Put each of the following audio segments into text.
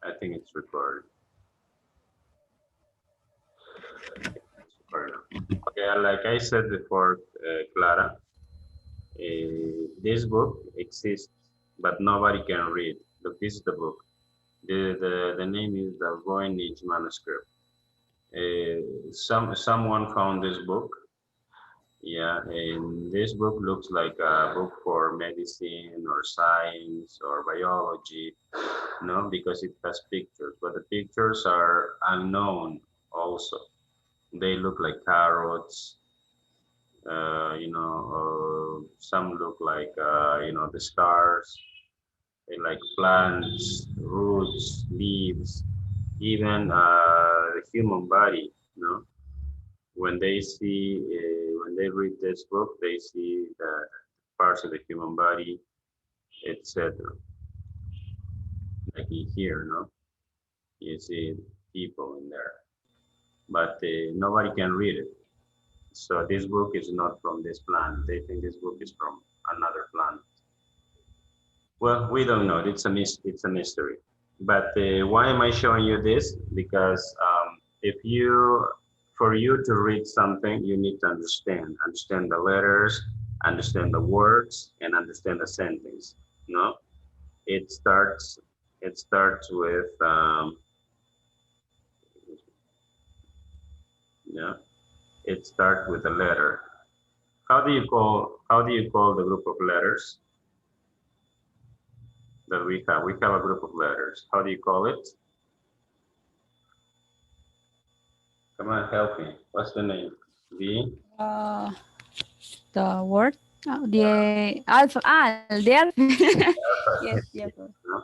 I think it's recorded. Okay, like I said before, Clara, this book exists, but nobody can read. Look, this is the book. The name is the Voynich manuscript. Someone found this book. Yeah, and this book looks like a book for medicine or science or biology, no, because it has pictures, but the pictures are unknown also. They look like carrots, some look like, the stars, they like plants, roots, leaves, even the human body, when they see, when they read this book, they see the parts of the human body, etc. Like in here, no, you see people in there, but nobody can read it. So this book is not from this planet. They think this book is from another planet. Well, we don't know. It's a mystery. But why am I showing you this? Because if you, for you to read something, you need to understand the letters, understand the words, and understand the sentence. No, it starts. It starts with yeah. It starts with a letter. How do you call the group of letters that we have? We have a group of letters. How do you call it? Come on, help me. What's the name? The Uh, the word, the alpha. Ah, the alpha. Yes, alphabet. yes. No?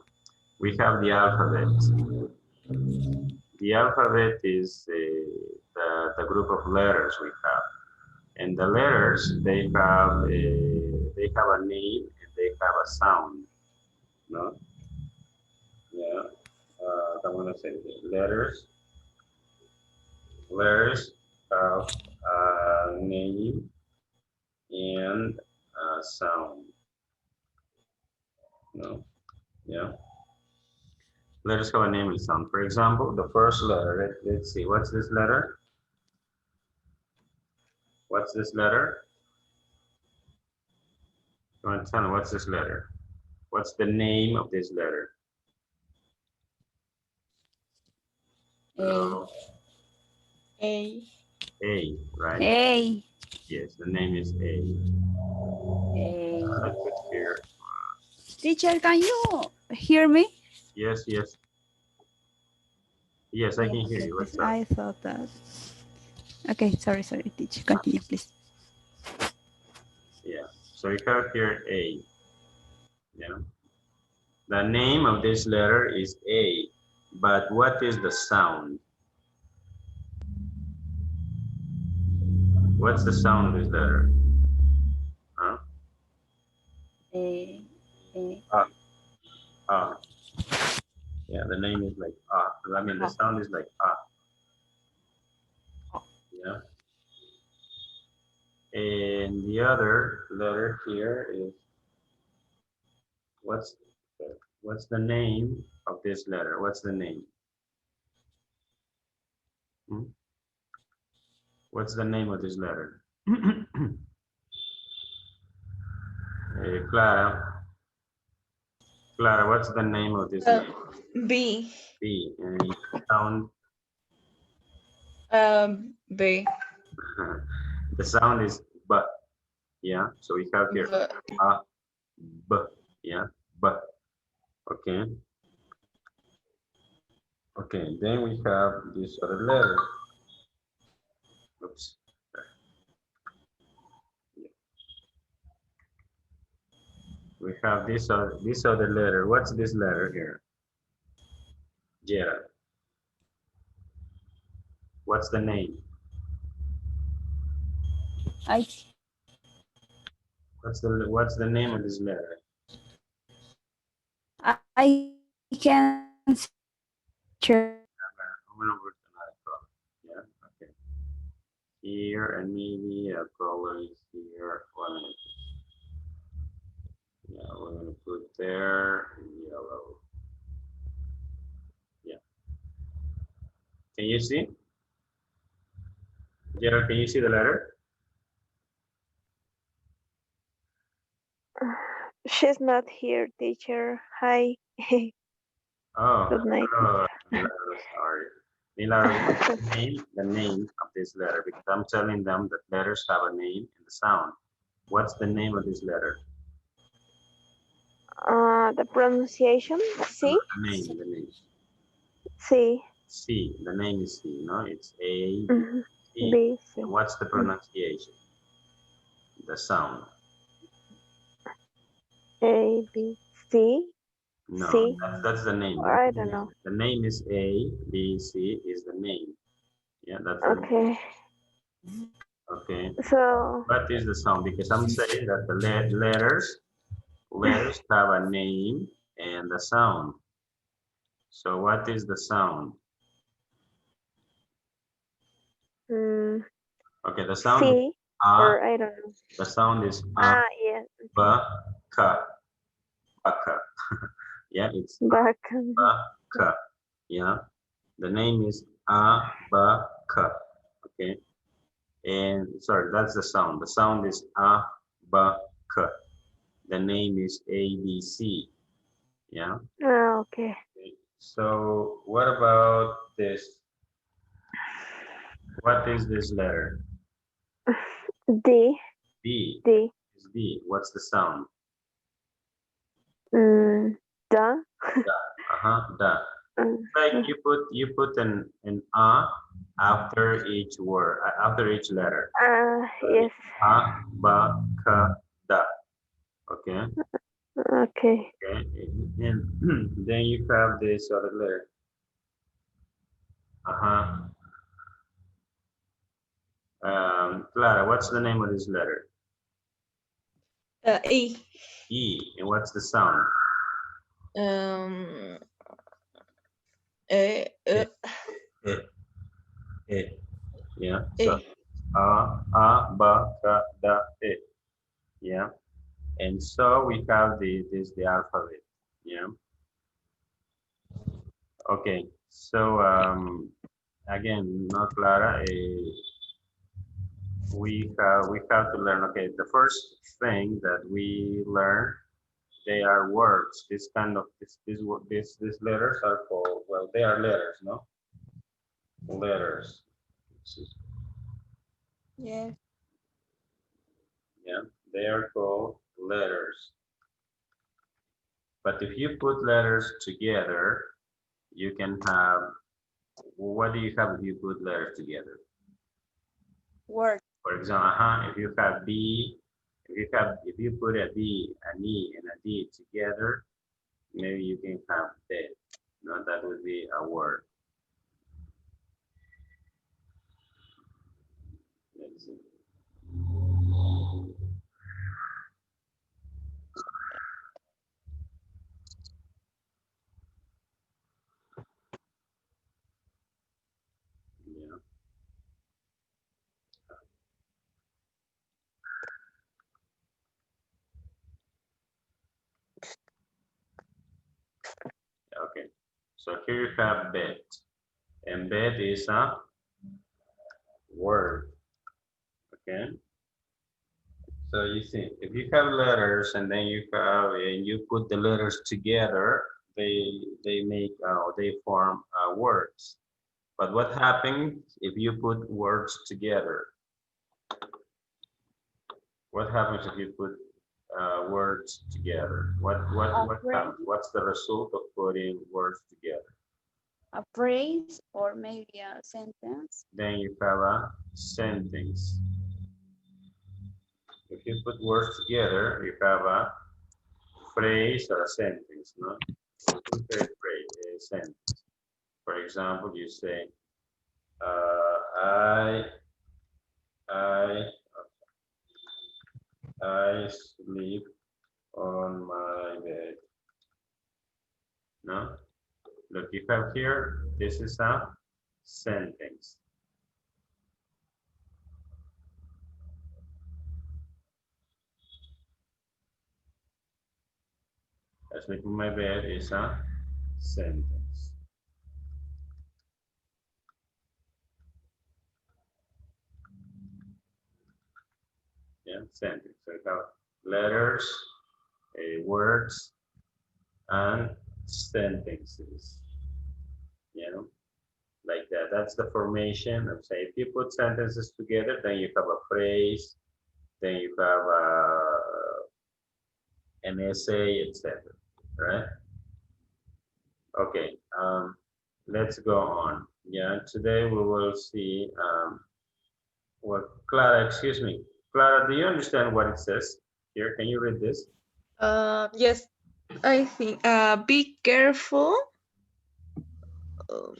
We have the alphabet. The alphabet is the group of letters we have, and the letters they have a name and they have a sound. No, yeah. I want to say letters. Letters have a name and a sound. No, yeah. Letters have a name and sound. For example, the first letter. Let's see. What's this letter? What's this letter? You want to tell me what's this letter? What's the name of this letter? A. No. A. A, right? A. Yes, the name is A. A. I put here. Teacher, can you hear me? Yes, yes, yes, I can hear Okay, you. because What's up? I thought that. Okay, sorry, teacher. Continue, please. Yeah. So we have here A. Yeah. The name of this letter is A, but what is the sound? What's the sound of this letter? Huh? A. A. Ah, ah. Yeah, the name is like ah. I mean, the Oh, sound is like ah. oh. Yeah. And the other letter here is what's what's the name of this letter? What's the name? Hmm? What's the name of this letter? Clara, Clara, what's the name of this letter? B. B. And sound, B. the sound is B. Yeah. So we have here B. A, B. Yeah. B. Okay. Okay. Then we have this other letter. Oops. We have this other letter. What's this letter here? Gerald. What's the name? I What's the name of this letter? I can share. I'm gonna put another color. Yeah. Okay. Here and maybe a color is here. 1 minute. Yeah, we're gonna put there yellow. Can you see? Gerald, can you see the letter? She's not here, teacher. Hi. Oh, Good night. oh, Milagro, sorry. Milagro, the name of this letter, because I'm telling them that letters have a name and a sound. What's the name of this letter? The pronunciation, C. The name. C. C, the name is C, no? It's A, C. B, C. And what's the pronunciation? The sound. A, B, C. No, C. that's the name. I don't know. The name is A, B, C is the name. Yeah, that's the name. Okay. Okay. So, What is the sound? Because I'm saying that the letters have a name and a sound. So what is the sound? mm, Okay, the sound C. is A. Or I don't know. The sound is A, Ah, yeah. B, K. Baka. Yeah, it's Back. Abaka. Yeah, the name is Abaka. Okay, and sorry, that's the sound. The sound is Abaka. The name is ABC. Yeah. Ah, okay. So what about this? What is this letter? D. D. D. Is D. What's the sound? Da. Da. Like you put an after each word, after each letter. Yes. A, ba, ka, da. Okay. Okay. Okay. And then you have this other letter. Clara, what's the name of this letter? E. E. And what's the sound? E. E. E. Yeah. So a, ba, ka, da, e. Yeah. And so we have the alphabet. Yeah. Okay. So again, no, Clara. We have to learn. Okay, the first thing that we learn, they are words. This kind of these letters are called, well, they are letters, no? Letters. Yeah. Yeah, they are called letters. But if you put letters together, you can have, what do you have if you put letters together? Word. For example, if you have B, if you put a B, an E, and a D together, maybe you can have that. No, that would be a word. Let's see. Yeah. Okay. So here you have bed, and bed is a word. Okay. So you see, if you have letters and then you put the letters together, they make they form words. But what happens if you put words together? What happens if you put words together? What happens? What's the result of putting words together? A phrase or maybe a sentence. Then you have a sentence. If you put words together, you have a phrase or a sentence, no? A sentence. For example, you say, I sleep on my bed. No? Look, you have here, this is a sentence. I sleep on my bed is a sentence. Yeah, sentence. So you have letters, words, and sentences. You know, like that. That's the formation of, say, if you put sentences together, then you have a phrase, then you have an essay, etc. Right? Okay. Let's go on. Yeah. Today we will see what Clara. Excuse me, Clara. Do you understand what it says here? Can you read this? Yes, I think. Be careful. Um,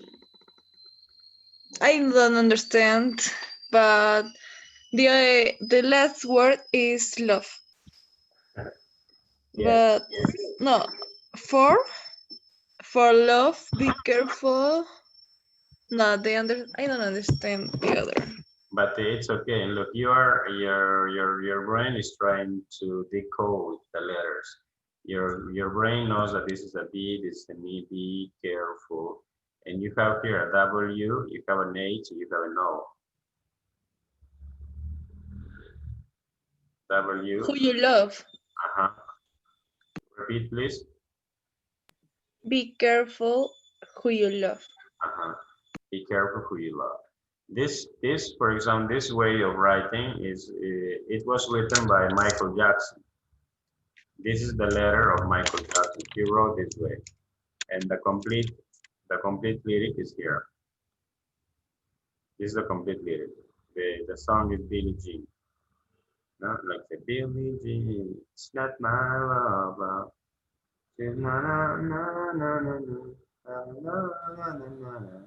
I don't understand, but the last word is love. Yes. But no, for for love, be careful. No, I don't understand the other. But it's okay. Look, your brain is trying to decode the letters. Your brain knows that this is a B, this is an E. Be careful. And you have here a W, you have an H, and you have an O. W. Who you love. Uh-huh. Repeat, please. Be careful who you love. Uh-huh. Be careful who you love. This, for example, this way of writing is, it was written by Michael Jackson. This is the letter of Michael Jackson. He wrote this way, and the complete lyric is here. This is the complete lyric. The song is Billie Jean. No, like the Billie Jean, it's not my love.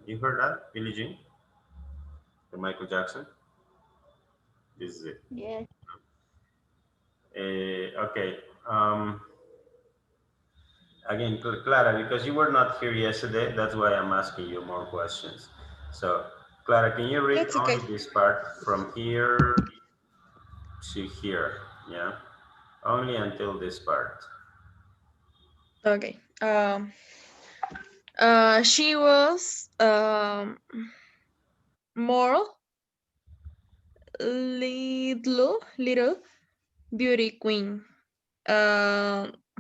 You heard that, Billie Jean? The Michael Jackson. This is it. Yes. Okay. Again, Clara, because you were not here yesterday, that's why I'm asking you more questions. So, Clara, can you read It's okay. only this part from here to here? Yeah, only until this part. Okay. She was more little beauty queen.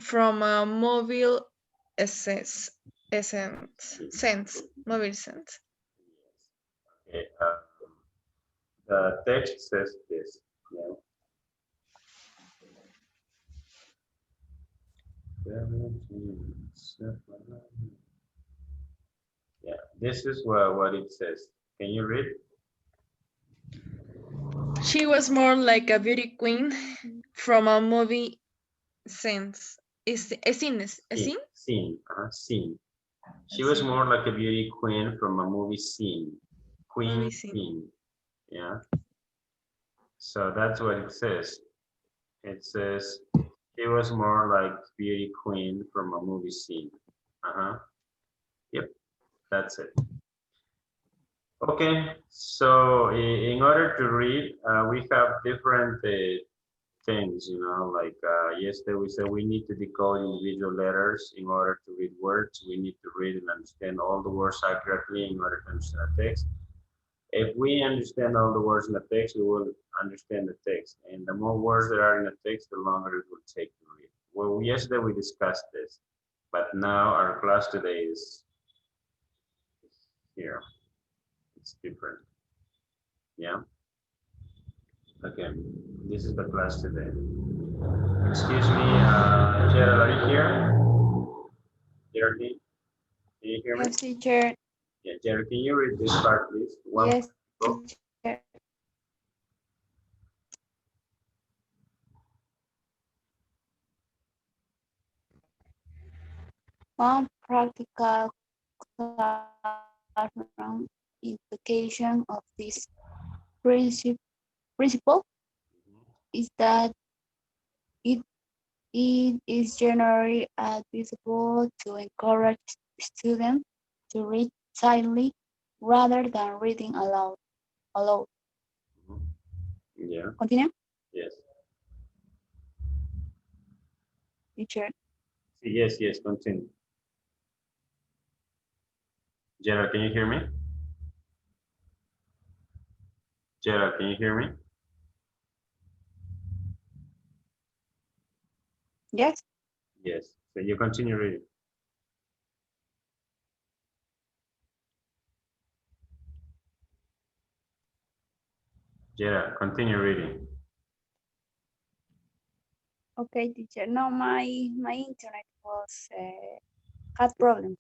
From a mobile mobile sense. Okay. The text says this. Yeah. Yeah, this is what it says. Can you read? She was more like a beauty queen from a movie sense. Is a scene? A scene? Scene. Scene. She was more like a beauty queen from a movie scene. Movie Queen scene. scene. Yeah. So that's what it says. It says she was more like beauty queen from a movie scene. Uh-huh. Yep. That's it. Okay, so in order to read, we have different things, like yesterday we said we need to decode individual letters in order to read words. We need to read and understand all the words accurately in order to understand a text. If we understand all the words in the text, we will understand the text. And the more words there are in the text, the longer it will take to read. Well, yesterday we discussed this, but now our class today is here. It's different. Yeah. Okay. This is the class today. Excuse me, Gerald, are you here? Geraldine, can you hear me? Yes, teacher. Yeah, Gerald, can you read this part, please? Yes, Go. teacher. One practical classroom implication of this principle is that it, it is generally advisable to encourage students to read silently rather than reading aloud. Yeah. Continue, Yes. teacher. Yes, yes, continue. Gerald, can you hear me? Gerald, can you hear me? Yes. Yes. So you continue reading. Yeah, continue reading. Okay, teacher. No, my internet was had problems.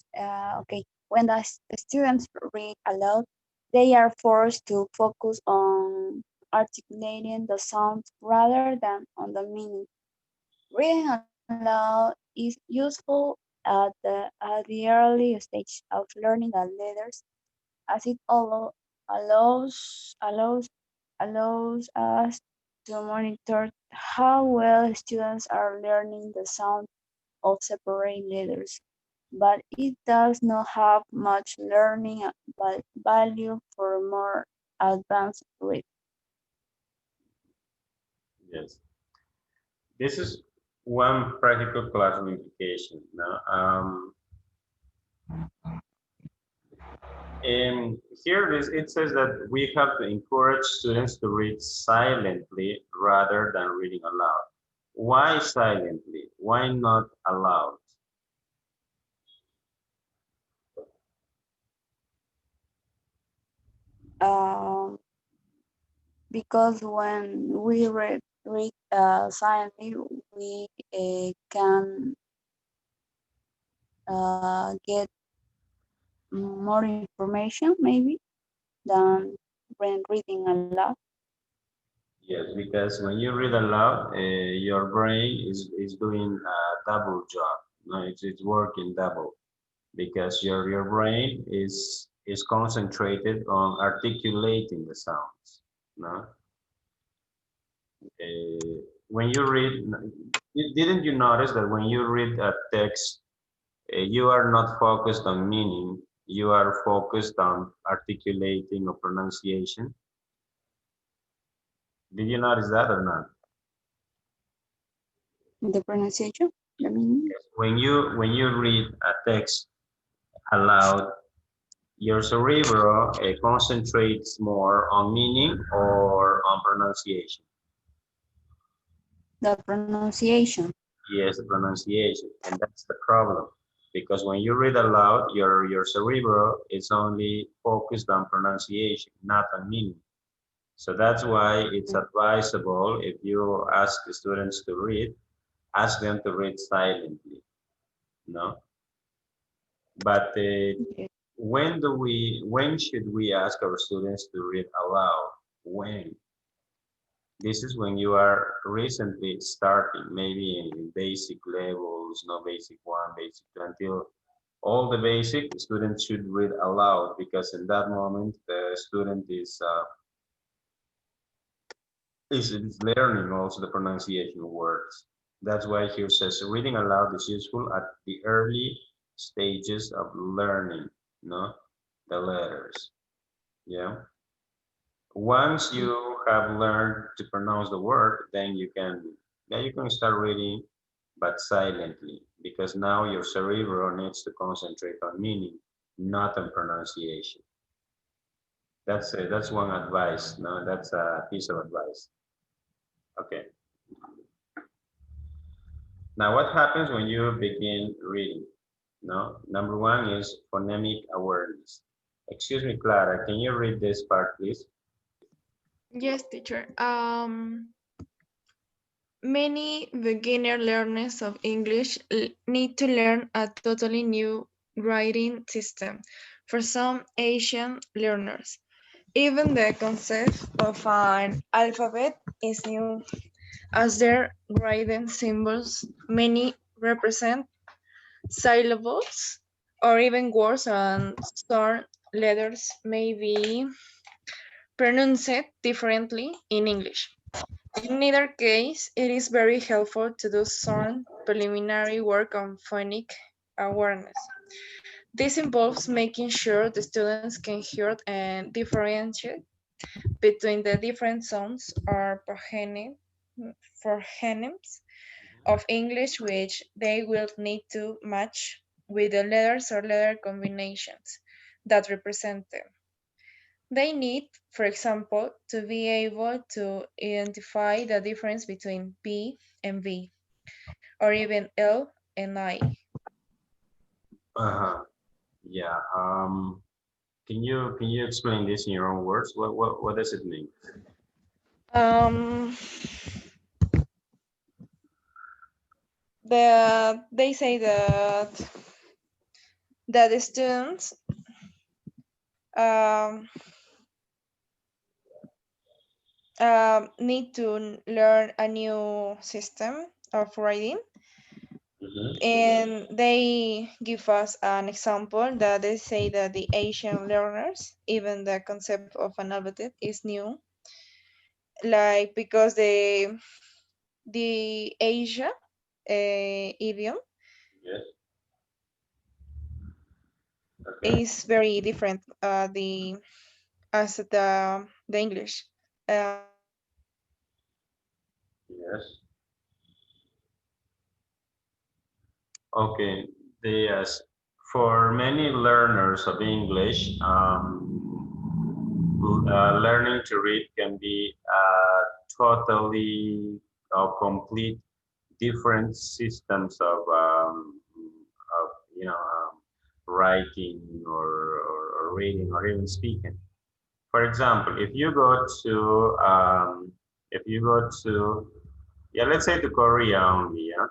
Okay, when the students read aloud, they are forced to focus on articulating the sounds rather than on the meaning. Reading aloud is useful at the early stage of learning the letters, as it allows allows us to monitor how well students are learning the sound of separate letters, but it does not have much learning value for more advanced readers. Yes. This is one practical classroom implication. No? And here it says that we have to encourage students to read silently rather than reading aloud. Why silently? Why not aloud? Um, because when we read silently, we can get more information maybe than when reading aloud. Yes, because when you read aloud, your brain is doing a double job. No, it's working double because your brain is concentrated on articulating the sounds. No, when you read, didn't you notice that when you read a text, you are not focused on meaning, you are focused on articulating or pronunciation? Did you notice that or not? The pronunciation, the meaning. When you read a text aloud, your cerebro concentrates more on meaning or on pronunciation. The pronunciation. Yes, the pronunciation, and that's the problem. Because when you read aloud, your cerebro is only focused on pronunciation, not on meaning. So that's why it's advisable if you ask the students to read, ask them to read silently, no? But Okay. when should we ask our students to read aloud? When? This is when you are recently starting, maybe in basic levels, no basic one, basic two, until all the basic students should read aloud because in that moment the student is learning also the pronunciation of words. That's why here says reading aloud is useful at the early stages of learning, no, the letters. Yeah. Once you have learned to pronounce the word, then you can start reading, but silently, because now your cerebro needs to concentrate on meaning, not on pronunciation. That's one advice. No, that's a piece of advice. Okay. Now, what happens when you begin reading? No, number one is phonemic awareness. Excuse me, Clara, can you read this part, please? Yes, teacher. Many beginner learners of English need to learn a totally new writing system. For some Asian learners, even the concept of an alphabet is new, as their writing symbols many represent syllables or even words, and some letters may be pronounced differently in English. In either case, it is very helpful to do some preliminary work on phonic awareness. This involves making sure the students can hear and differentiate between the different sounds or phonemes of English, which they will need to match with the letters or letter combinations that represent them. They need, for example, to be able to identify the difference between P and V, or even L and I. Yeah. Can you explain this in your own words? What does it mean? Um, they say that the students um, need to learn a new system of writing, Mhm. and they give us an example that they say that the Asian learners, even the concept of an alphabet is new, like because the Asia idiom Yes. Okay. is very different the as the English. Yes. Okay. Yes. For many learners of English, learning to read can be totally complete different systems of writing or reading or even speaking. For example, if you go to yeah, let's say to Korea only, yeah,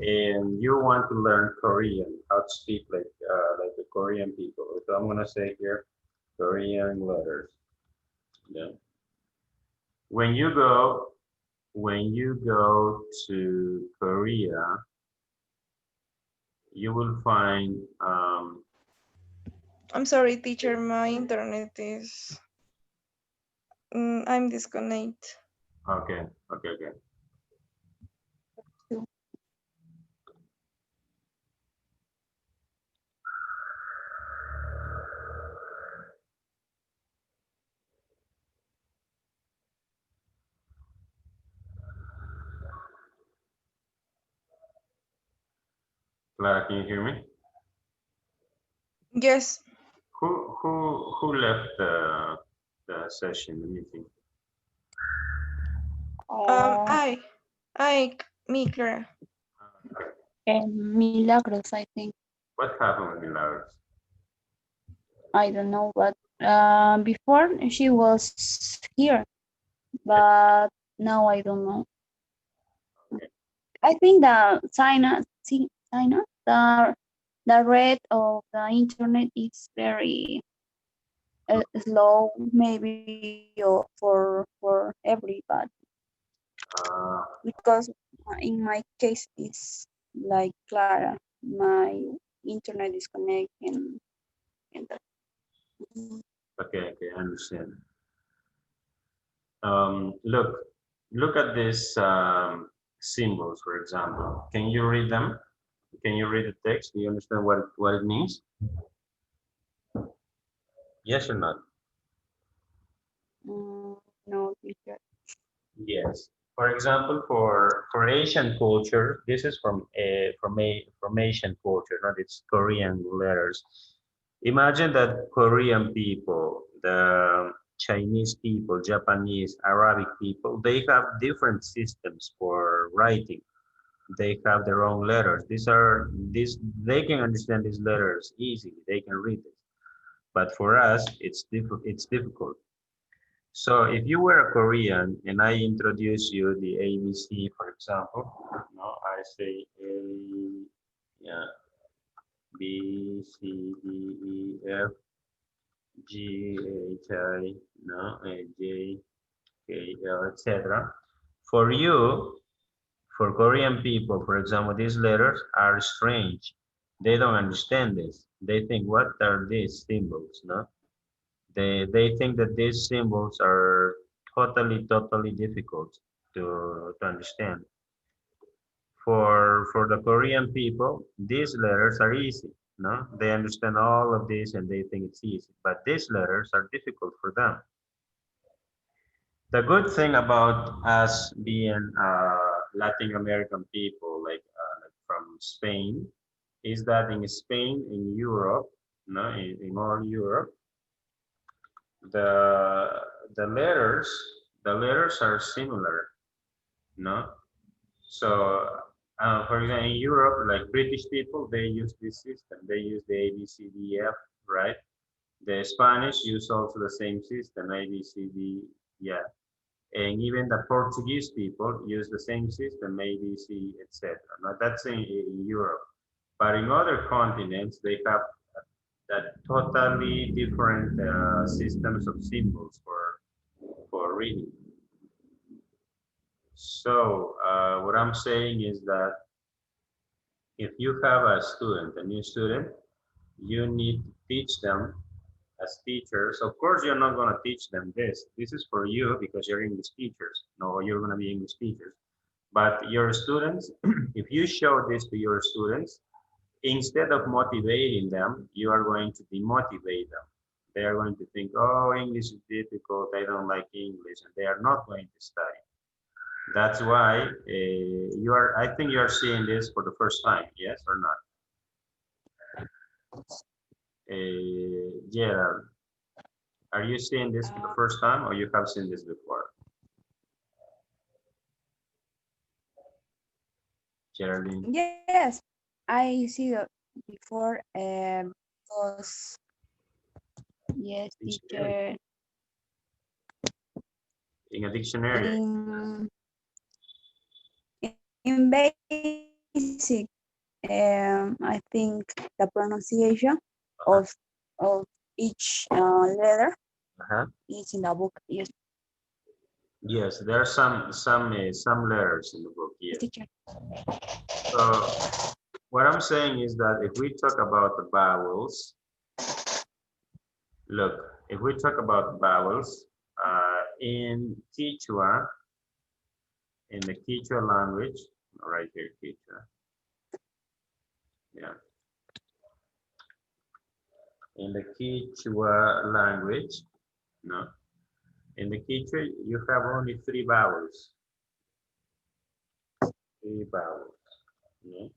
and you want to learn Korean, how to speak like the Korean people. So I'm gonna say here, Korean letters. Yeah. When you go when you go to Korea, you will find I'm sorry, teacher, my internet is I'm disconnected. okay, okay, okay. Clara, can you hear me? Yes. Who left the session, the meeting? Uh, Me, Clara. Milagros, I think. What happened with Milagros? I don't know, but before she was here, but now I don't know. I think the China, the rate of the internet is very slow, maybe for everybody, Uh, because in my case it's like Clara, my internet is connected and that. okay, okay, I understand. Look, look at these symbols, for example. Can you read them? Can you read the text? Do you understand what it means? Yes or not? No teacher. Yes. For example, for Asian culture, this is from Asian culture, not its Korean letters. Imagine that Korean people, the Chinese people, Japanese, Arabic people, they have different systems for writing. They have their own letters. These they can understand these letters easily. They can read it. But for us, it's difficult. So if you were a Korean and I introduce you the ABC, for example, no, I say A, yeah, B, C, D, E, F, G, H, I, no, J, K, L, etc. For you, for Korean people, for example, these letters are strange. They don't understand this. They think, what are these symbols? No, they think that these symbols are totally difficult to understand. For the Korean people, these letters are easy. No, they understand all of this and they think it's easy. But these letters are difficult for them. The good thing about us being Latin American people, like from Spain, is that in Spain, in Europe, no, in all Europe, the the letters the letters are similar, no? So, for example, in Europe, like British people, they use this system. They use the A, B, C, D, F, right? The Spanish use also the same system, A, B, C, D, yeah. And even the Portuguese people use the same system, A, B, C, etc. Now that's in Europe. But in other continents, they have that totally different systems of symbols for reading. So what I'm saying is that if you have a student, a new student, you need to teach them as teachers. Of course, you're not going to teach them this. This is for you because you're English teachers. No, you're going to be English teachers. But your students, if you show this to your students, instead of motivating them, you are going to demotivate them. They are going to think, oh, English is difficult. I don't like English, and they are not going to study. That's why I think you are seeing this for the first time, yes or not? Gerald, are you seeing this for the first time or you have seen this before? Geraldine? Yes, I see that before. Was yes, teacher In a dictionary? in basic. I think the pronunciation of each letter is in the book. Yes, Yes, there are some letters in the book. Yes. teacher. So what I'm saying is that if we talk about the vowels, look, if we talk about vowels in Quechua, in the Quechua language, right here, Quechua. Yeah. In the Quechua language, no. In the Quechua, you have only 3 vowels. 3 vowels. Yeah.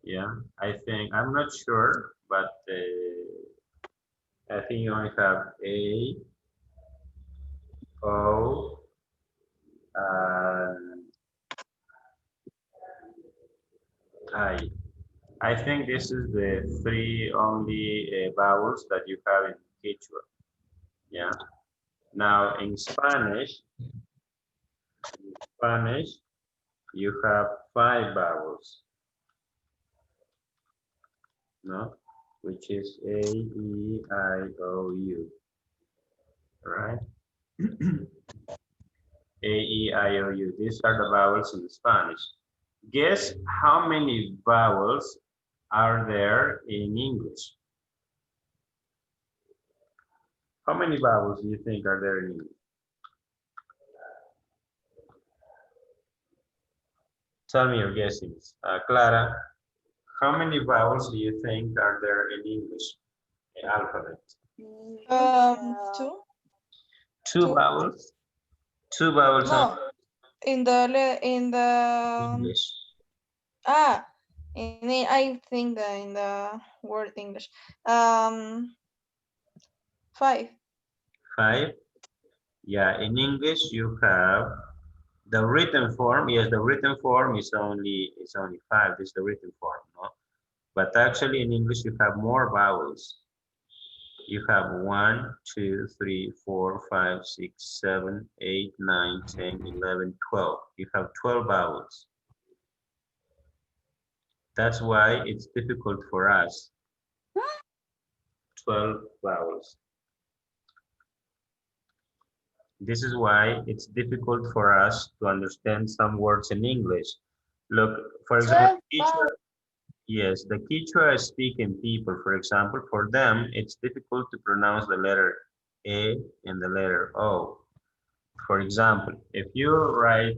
Yeah, I think, I'm not sure, but I think you only have A, O, I. I think this is the 3 only vowels that you have in Quechua. Yeah. Now in Spanish, you have 5 vowels. No, which is A, E, I, O, U. Right? A, E, I, O, U. These are the vowels in Spanish. Guess how many vowels are there in English? How many vowels do you think are there in English? Tell me your guesses. Clara, how many vowels do you think are there in English alphabet? 2. 2 vowels? 2 vowels No, in the English. I think that in the word English. 5. 5? Yeah, in English you have the written form. Yes, the written form is only 5. This is the written form, no? But actually in English you have more vowels. You have 1, 2, 3, 4, 5, 6, 7, 8, 9, 10, 11, 12. You have 12 vowels. That's why it's difficult for us. 12 vowels. This is why it's difficult for us to understand some words in English. Look, for example, yes, the Quechua speaking people, for example, for them, it's difficult to pronounce the letter A and the letter O. For example, if you write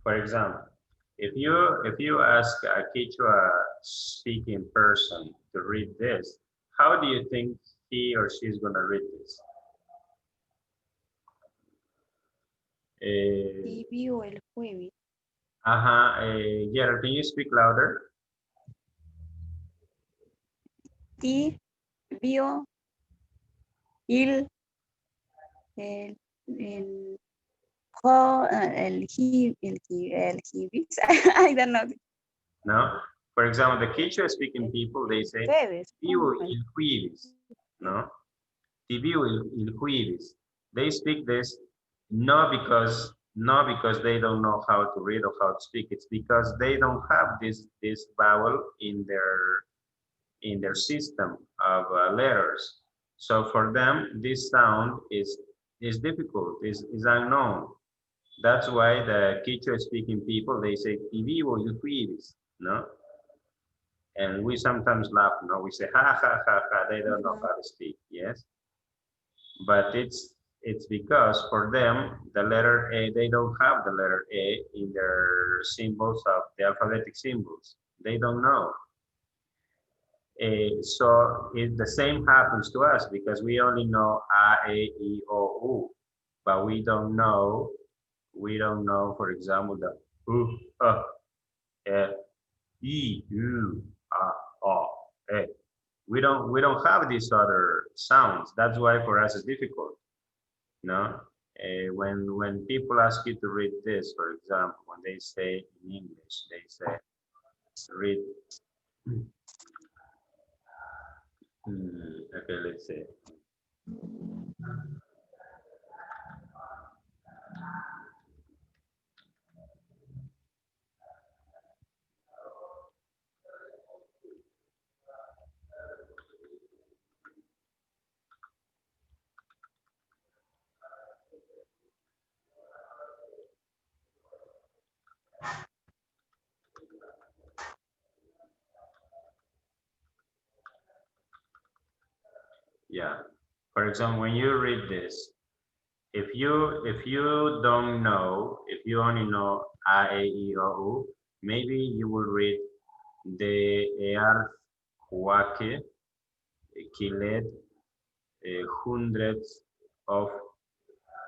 for example, if you ask a Quechua speaking person to read this, how do you think he or she is going to read this? Vivió el jueves. Gerald, can you speak louder? Ti, vio, el, el hibis. I don't know. No. For example, the Quechua speaking people, they say, Ustedes. vivo el jueves, no? Te vivo el jueves. They speak this not because they don't know how to read or how to speak. It's because they don't have this vowel in their system of letters. So for them, this sound is difficult, is unknown. That's why the Quechua speaking people, they say, "Te vivo el jueves," no? And we sometimes laugh, no? We say, ha, ha, ha, ha, they don't know how to speak, yes? But it's because for them, the letter A, they don't have the letter A in their symbols of the alphabetic symbols. They don't know. So the same happens to us because we only know A, E, I, O, U, but we don't know, for example, the U, I, U, A, O, E. We don't have these other sounds. That's why for us it's difficult. No, when people ask you to read this, for example, when they say in English, they say read. Okay, let's see. Yeah. For example, when you read this, if you don't know, if you only know A, E, I, O, U, maybe you will read the earth, Huaque, Kilet, hundreds of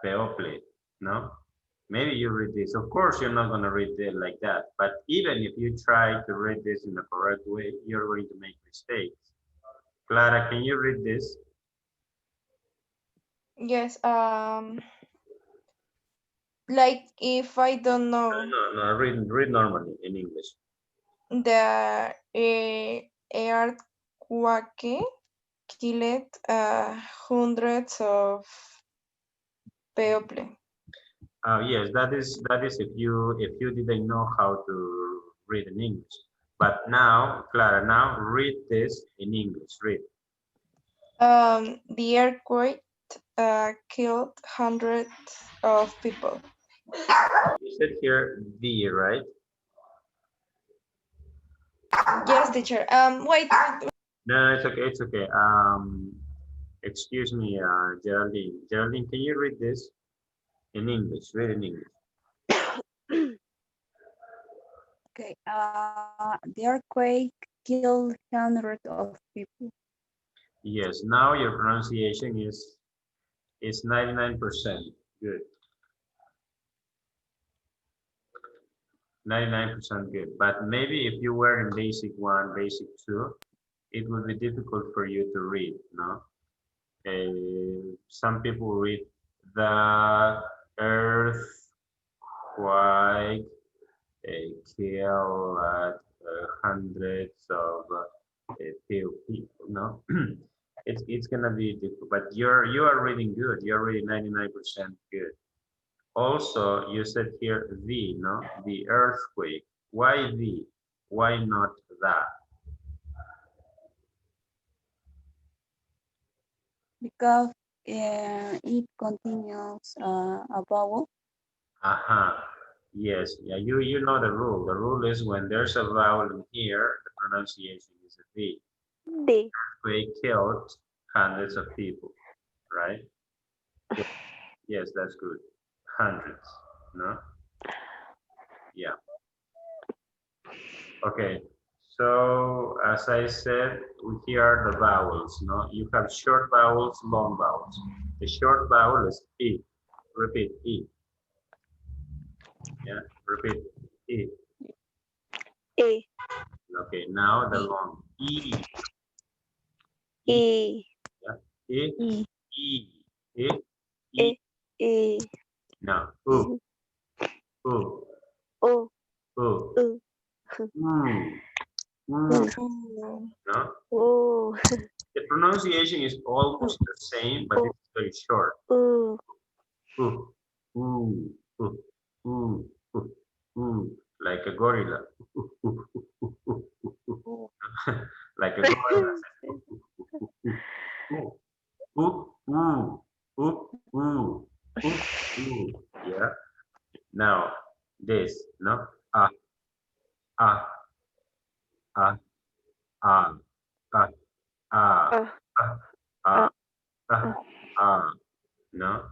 People, no? Maybe you read this. Of course, you're not going to read it like that. But even if you try to read this in the correct way, you're going to make mistakes. Clara, can you read this? Yes. Like if I don't know No, read normally in English. the earthquake killed hundreds of people. Yes, that is if you didn't know how to read in English. But now, Clara, now read this in English. Read. The earthquake killed hundreds of people. You said here the, right? Yes, teacher. Wait. No, it's okay. It's okay. Excuse me, Geraldine. Geraldine, can you read this in English? Read in English. Okay. The earthquake killed hundreds of people. Yes. Now your pronunciation is 99%. Good. 99% good. But maybe if you were in basic 1, basic 2, it would be difficult for you to read, no? Some people read the earthquake kill hundreds of people, no? It's gonna be difficult, but you are reading good. You're reading 99% good. Also, you said here the, no? The earthquake. Why the? Why not that? Because it continues a vowel. Yes, yeah, you know the rule. The rule is when there's a vowel in here, the pronunciation is a V. D. Earthquake killed hundreds of people, right? Yes, that's good. Hundreds, no? Yeah. Okay, so as I said, here are the vowels, no? You have short vowels, long vowels. The short vowel is E. Repeat, E. Yeah, repeat, E. E. Okay, now the long E. E. E. E. E. E. E. E. Now Mhm. U. O. U. U. Mm. No? O. The pronunciation is almost the same, but it's very short. U. Ooh, ooh, ooh, ooh, ooh, ooh, like a gorilla. Ooh, ooh, ooh, ooh, ooh, ooh, ooh. Like a gorilla. Ooh, ooh, ooh, ooh, ooh, ooh, ooh. Yeah. Now this, no? Ah, ah, ah, ah, ah, ah, Ah. ah, ah, Ah. ah, ah. No?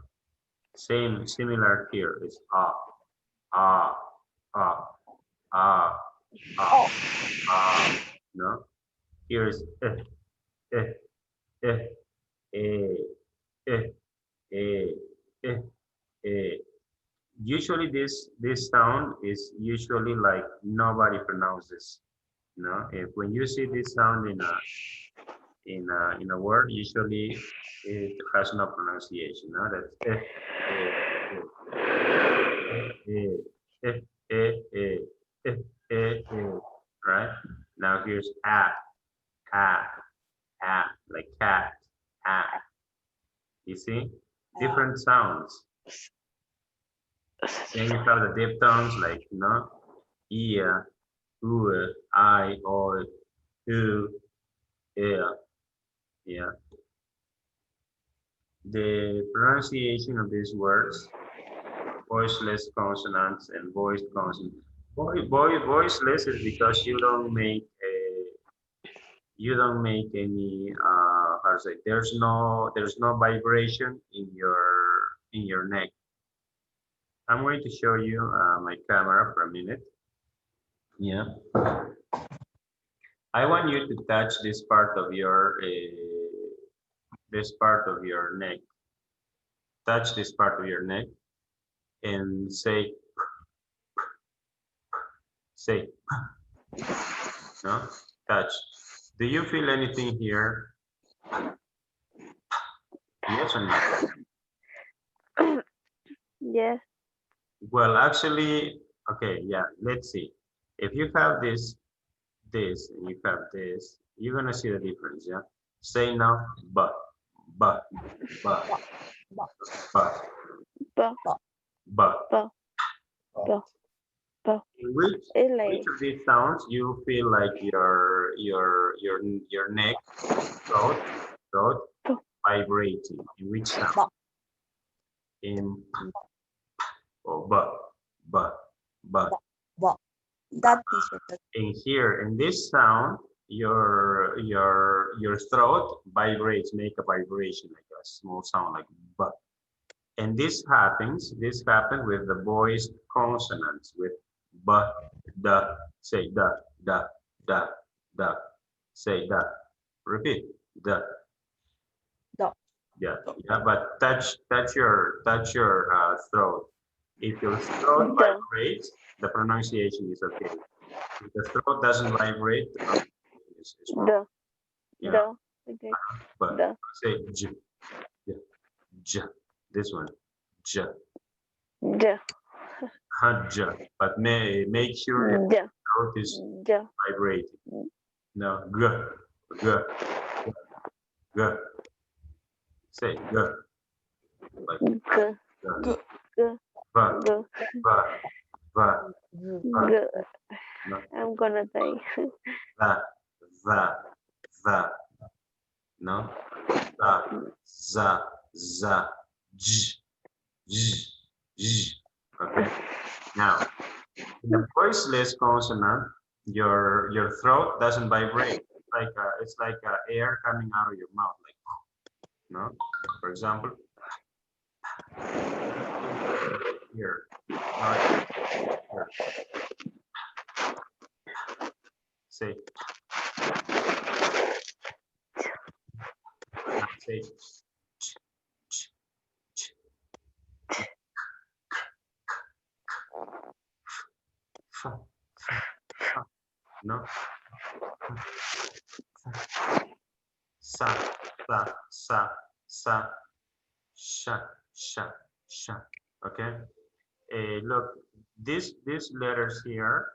Similar here is ah, ah, ah, ah, ah, ah. No? Here is eh, eh, eh, eh, eh, eh, eh. Usually this sound is usually like nobody pronounces. No? If when you see this sound in a word, usually it has no pronunciation. No? That's eh, eh, eh, eh, eh, right? Now here's like cat, ah. You see? Different sounds. Then you have the diphthongs like, you know, ia, ua, I, o, u, yeah, yeah. The pronunciation of these words, voiceless consonants and voiced consonants. Voiceless is because you don't make any how to say, there's no vibration in your neck. I'm going to show you my camera for a minute. Yeah. I want you to touch this part of your neck. Touch this part of your neck and say, no? Touch. Do you feel anything here? Yes or no? Yes. Well, actually, okay, yeah, let's see. If you have this, and you have this, you're gonna see the difference, yeah? Say now, but, but, but, but, Ba. but. Ba. Ba. Ba. In It's which like of these sounds you feel like your neck, throat ba. vibrating? In which sound? In or but. That is In here, in this sound, your throat vibrates, make a vibration like a small sound like but. And this happens with the voiced consonants with ba, da, say da, da, da, da, say da. Repeat da. Da. Yeah, yeah, but touch your throat. If your throat Da. vibrates, the pronunciation is okay. If the throat doesn't vibrate, the pronunciation is wrong. Da. Yeah, Da. Okay. but Da. say j, yeah, j. This one, j. Da. Hajja, but make sure your Da. throat is Da. vibrating. No, g, g. Say g, like G. g. G. Va, G. va, va, va. G. No, I'm gonna die. the. No, za, j, j. Okay. Now, in the voiceless consonant, your throat doesn't vibrate. It's like air coming out of your mouth, like no. For example, here. No, here. Say. Say. sa, sa, sa, sha, sha, sha. Okay. Look, these letters here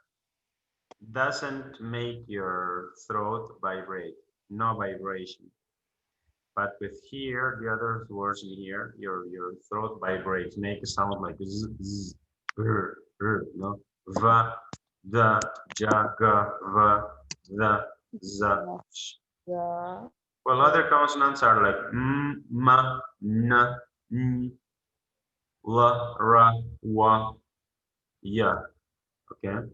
doesn't make your throat vibrate. No vibration. But with here, the other words in here, your throat vibrates, make a sound like z, z, no? Va, da, ja, ga, va, the, za, sh. The Well, other consonants are like m, ma, n, n, la, ra, wa, ya. Okay.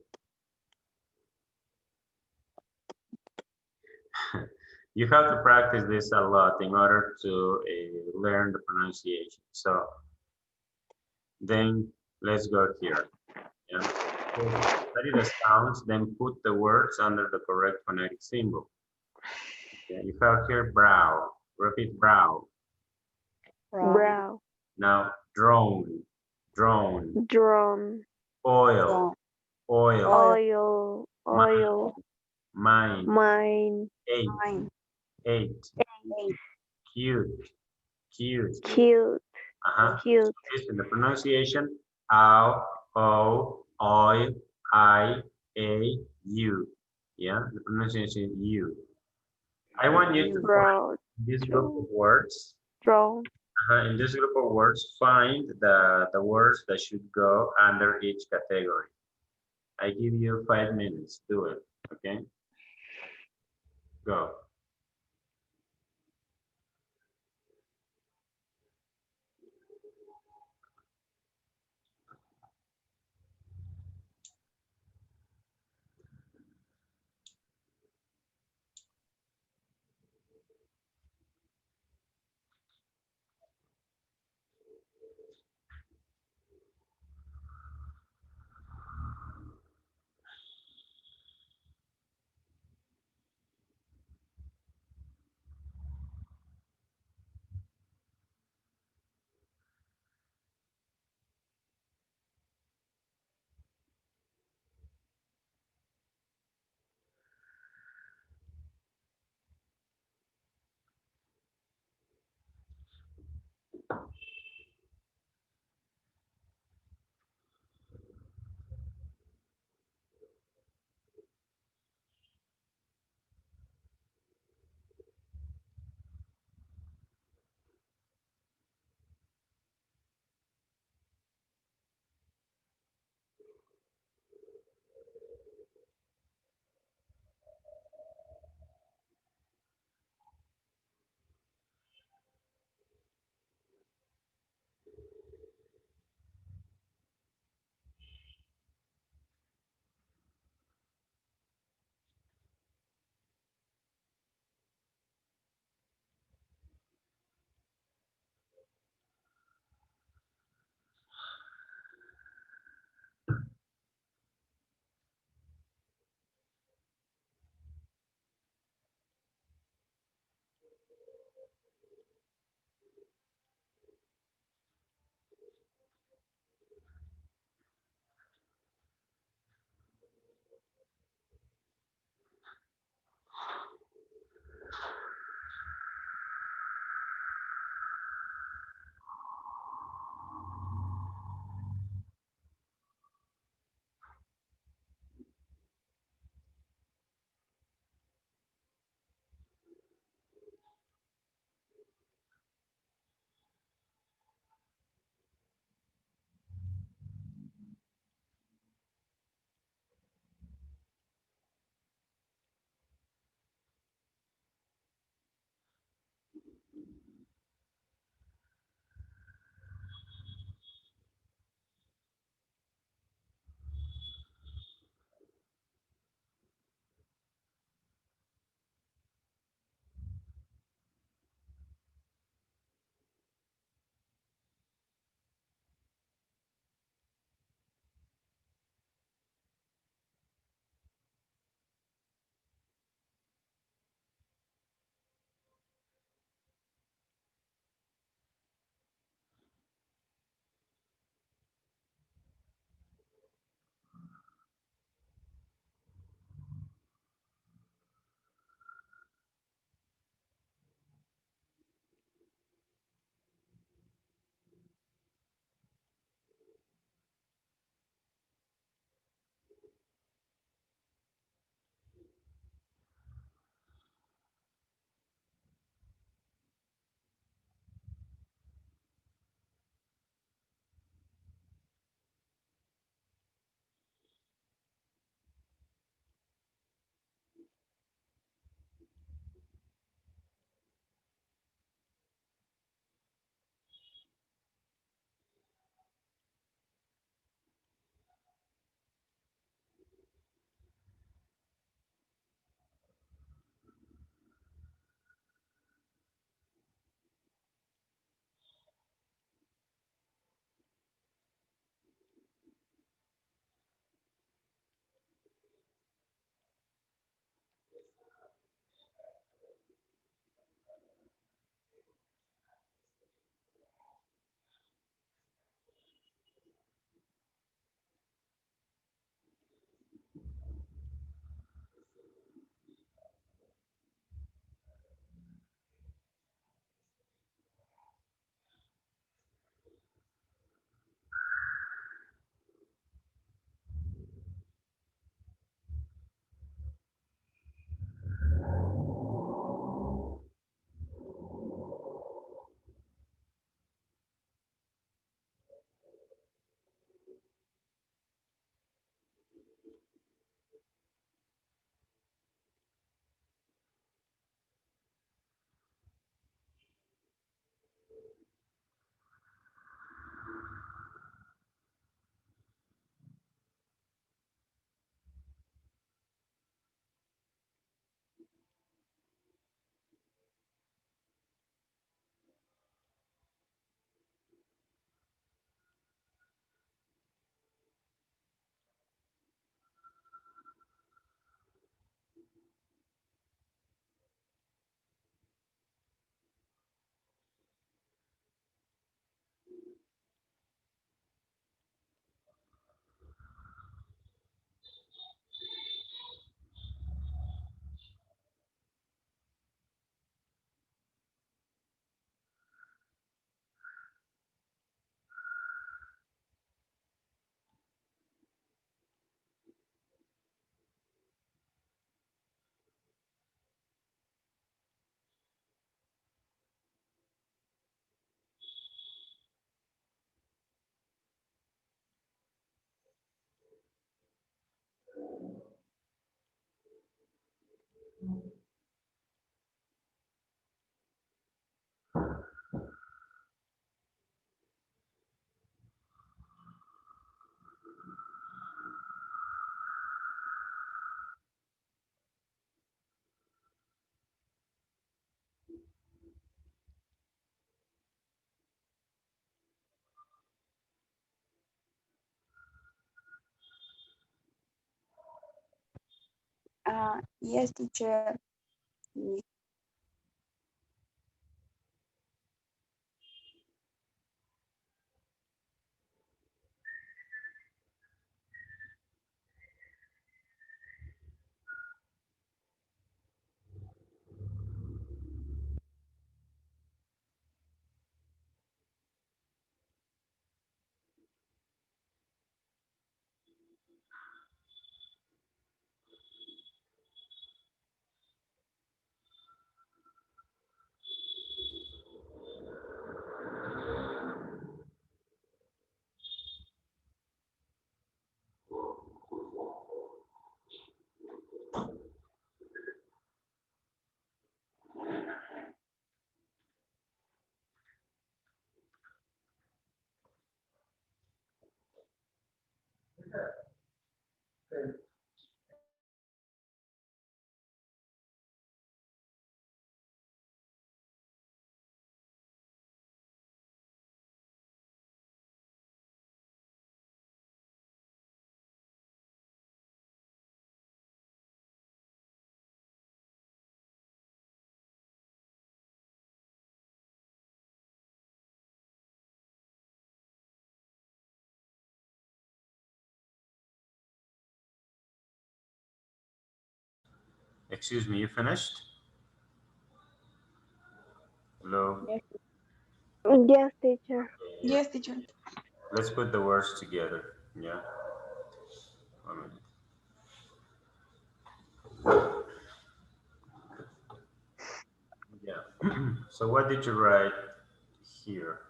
You have to practice this a lot in order to learn the pronunciation. So then let's go here. Yeah. So study the sounds, then put the words under the correct phonetic symbol. Yeah. You have here brow. Repeat brow. brown, Brow. Now drone. Drone. Drone. Oil. Oil. Oil. Oil. Mine. Mine. Eight. mine, Eight. eight, Cute. Cute. Cute. Cute. Listen, the pronunciation, ow, o, oi, I, a, u. Yeah, the pronunciation u. I want you to find Brown. this group of words. Drone. In this group of words, find the words that should go under each category. I give you 5 minutes. Do it. Okay? Go. Yes, teacher. Excuse me, you finished? Hello? Yes. Yes, teacher. Yeah. Yes, teacher. Let's put the words together. Yeah. 1 minute. Yeah. So what did you write here?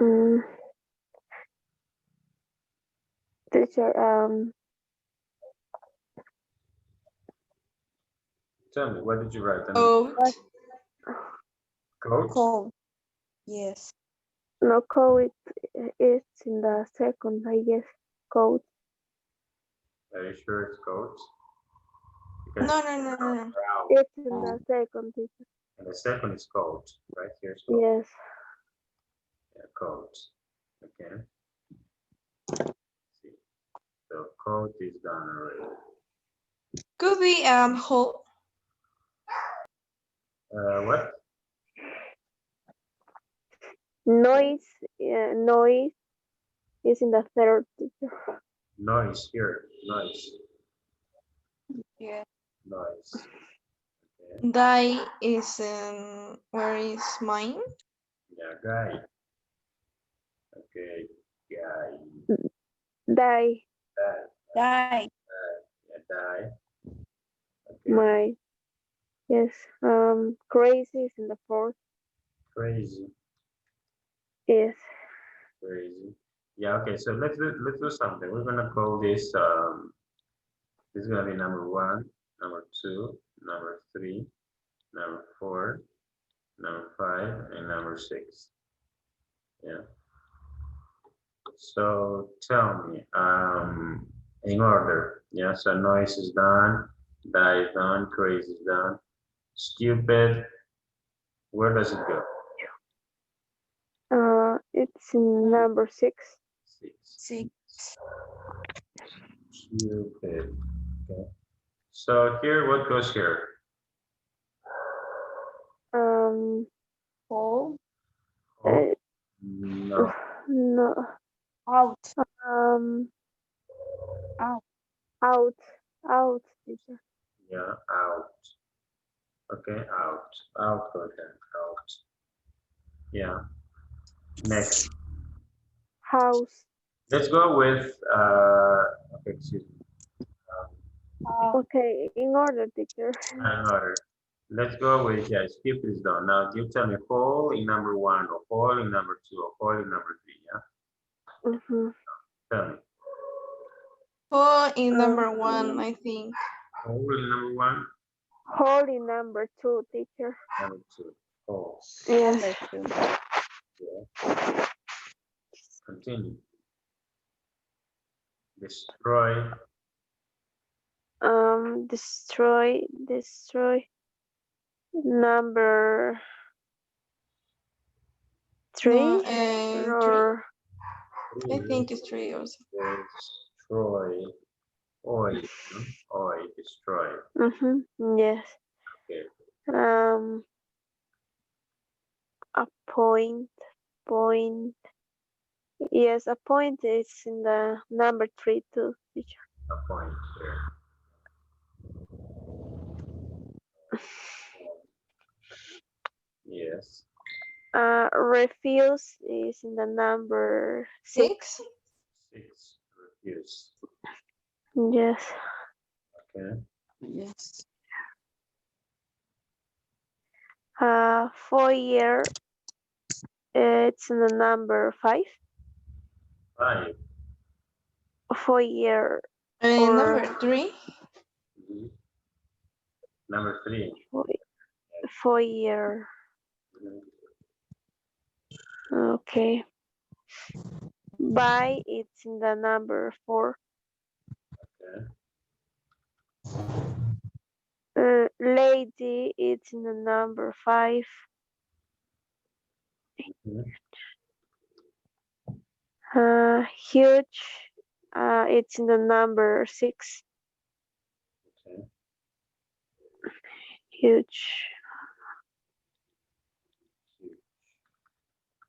Mm, teacher, Tell me, what did you write? What? Coat? Cold. Yes. no code is in the second, I guess. Code. Are you sure it's coat? No, Because no, no, no, no. brown. It's in the second, teacher. And the second is coat. Right here's coat. Yes. Yeah, coat. Okay. See. So coat is done already. Could be whole. What? Noise, noise is in the third, teacher. Noise here. Noise. Yeah. Noise. Okay. Die is where is mine? Yeah, guy. Okay. Guy. Die, Die. Die. Yeah, die. Okay. my, yes. Crazy is in the fourth. Crazy. Yes. Crazy. Yeah, okay, so let's do something. We're gonna call this this is gonna be number 1, number 2, number 3, number 4, number 5, and number 6. Yeah. So tell me, in order. Yeah, so noise is done, die is done, crazy is done, stupid. Where does it go? It's in number 6. 6. 6. Stupid. Okay. So here, what goes here? Cold. Oh, no. No. Out. Um, Out. out, teacher. Yeah, out. Okay, out. Out, go ahead. Out. Yeah. Next. House. Let's go with okay, excuse me. Out. Okay, in order, teacher. Another. Let's go with yeah, stupid is done. Now you tell me whole in number 1 or whole in number 2 or whole in number 3, yeah? Mm-hmm. Tell me. Oh, in number one, I think. Only number one, Holy number 2, teacher. number two. Oh, Yes. Number two. yeah. Continue. Destroy. Destroy number 3 No, three. or I think it's three also. Destroy. Oil. No? Oil. Destroy. yes. Okay. A point. Yes, a point is in the number 3 too, teacher. A point there. Yes. Refuse is in the number 6. Six? 6. Refuse. Yes. Okay. Yes. 4 year. It's in the number 5. 5. 4 year And or number three? Mhm. Number 3. 4 year. Mhm. Okay. Buy, it's in the number 4. Okay. Lady, it's in the number 5. Mhm. Huge, it's in the number 6. Okay. Huge.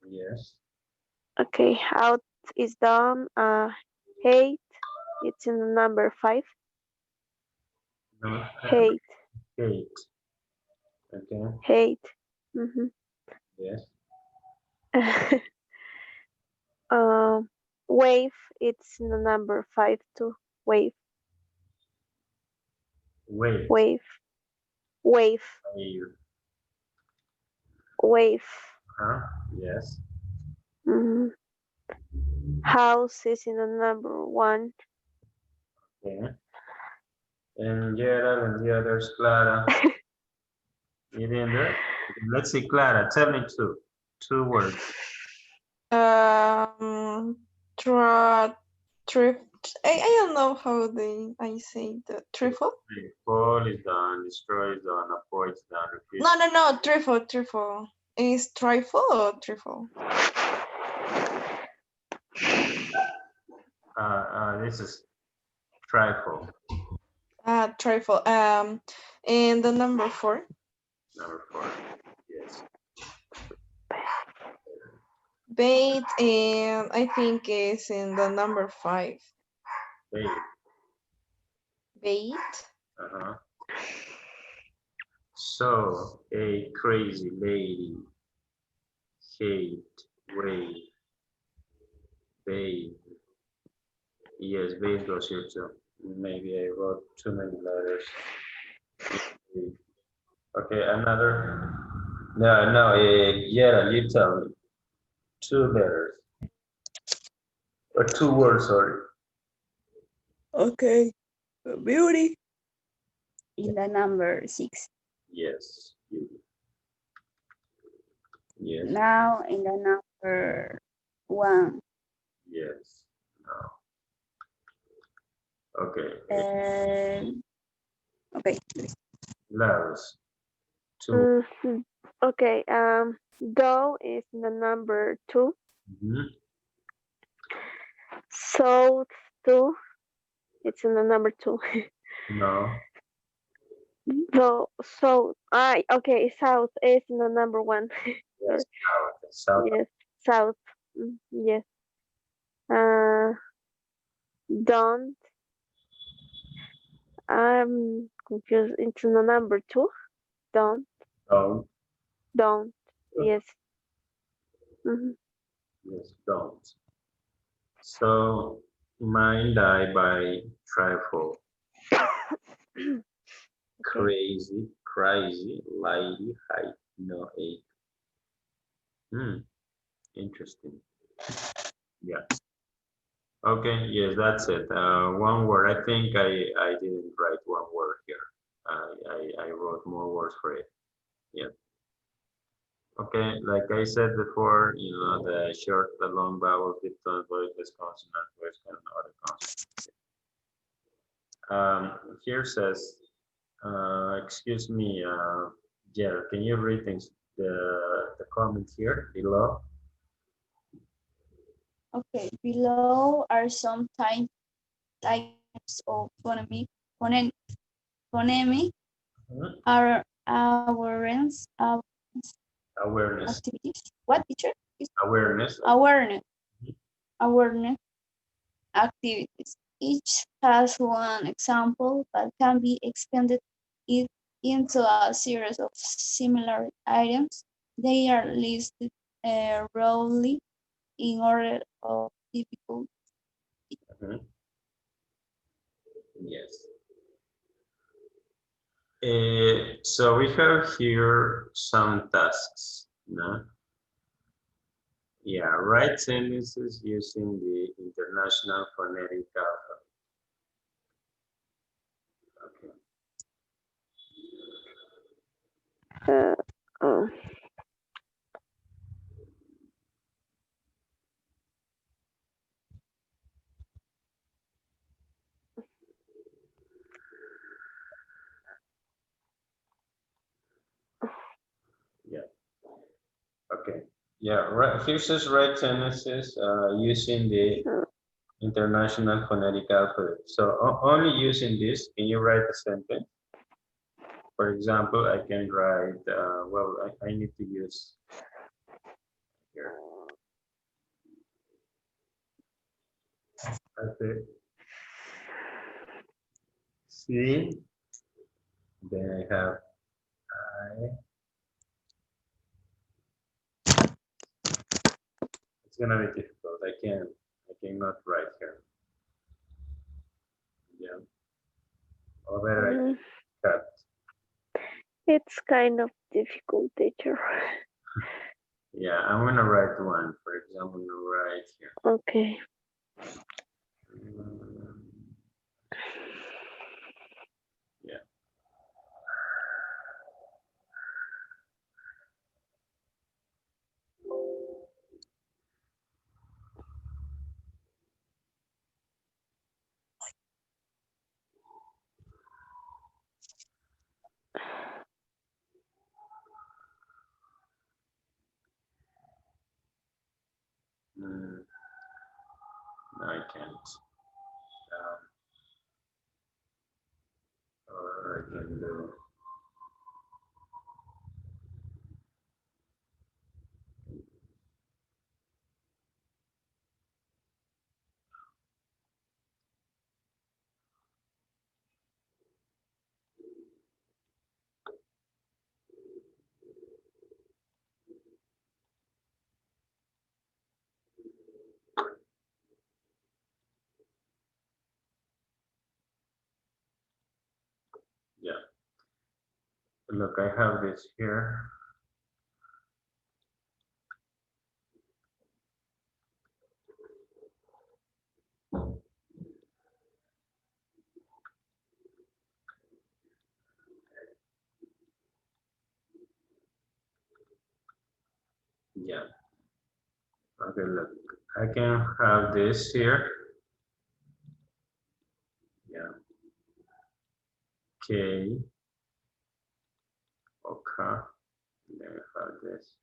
Yes. Okay, out is done. Hate, it's in the number 5. Number Hate, 8. Okay. hate. Mhm. Yes. Wave, it's in the number 5 too. Wave, Wait. wave, wave, You. wave. Huh? Yes. Mhm. House is in the number 1. Okay. And Gerald and the others, Clara. You didn't do it? Let's see, Clara, tell me two words. Tra trip. I don't know how I say the trifle. Fall is done, destroy is done, avoid is done, repeat. No, trifle. Is trifle or trifle? This is trifle. Trifle. And the number 4. Number 4. Yes. Bait, and I think is in the number 5. Wait. Bait. Uh-huh. So, a crazy lady, hate, wait, babe. Yes, babe goes here too. Maybe I wrote too many letters. Okay, another. No, yeah, you tell me. 2 letters. Or 2 words, sorry. Okay. Beauty. In the number 6. Yes. Yes. Now in the number 1. Yes. No. Okay. Okay. Letters. 2. Okay. Dough is in the number 2. South 2. It's in the number 2. No. Okay, south is in the number 1. Yes. South. Yes, south. Yes. Don't. I'm confused. It's in the number 2. Don't. Don't. Yes. Mhm. Yes. Don't. So mine die by trifle. Crazy, lady, height, no eight. Interesting. Yeah. Okay, yes, that's it. One word. I think I didn't write one word here. I wrote more words for it. Yeah. Okay, like I said before, the short, the long vowel, diphthongs, voiceless consonant, voice and other consonants. Here says, excuse me, yeah, can you read the comment here below? Okay, below are some types of phonemic Mhm. are awareness Awareness, activities. What teacher? awareness. Awareness. Mhm. Awareness activities. Each has one example, but can be expanded into a series of similar items. They are listed roughly in order of difficulty. Mhm. Yes. So we have here some tasks. No? Yeah, write sentences using the International Phonetic Alphabet. Okay. Uh, oh, Yeah. Okay. Yeah. Right. Here says write sentences using the uh, International Phonetic Alphabet. So only using this, can you write a sentence? For example, I can write. Well, I need to use here. Okay. C. Then I have I. It's gonna be difficult. I cannot write here. Yeah. Or better, I mm, cut. it's kind of difficult, teacher. Yeah, I'm gonna write one. For example, I'm gonna write here. Okay. Mm, yeah. Mm, no, I can't. Or I can do. Yeah. Look, I have this here. Yeah. Okay, look, I can have this here. Yeah. K. Okay. Then I have this.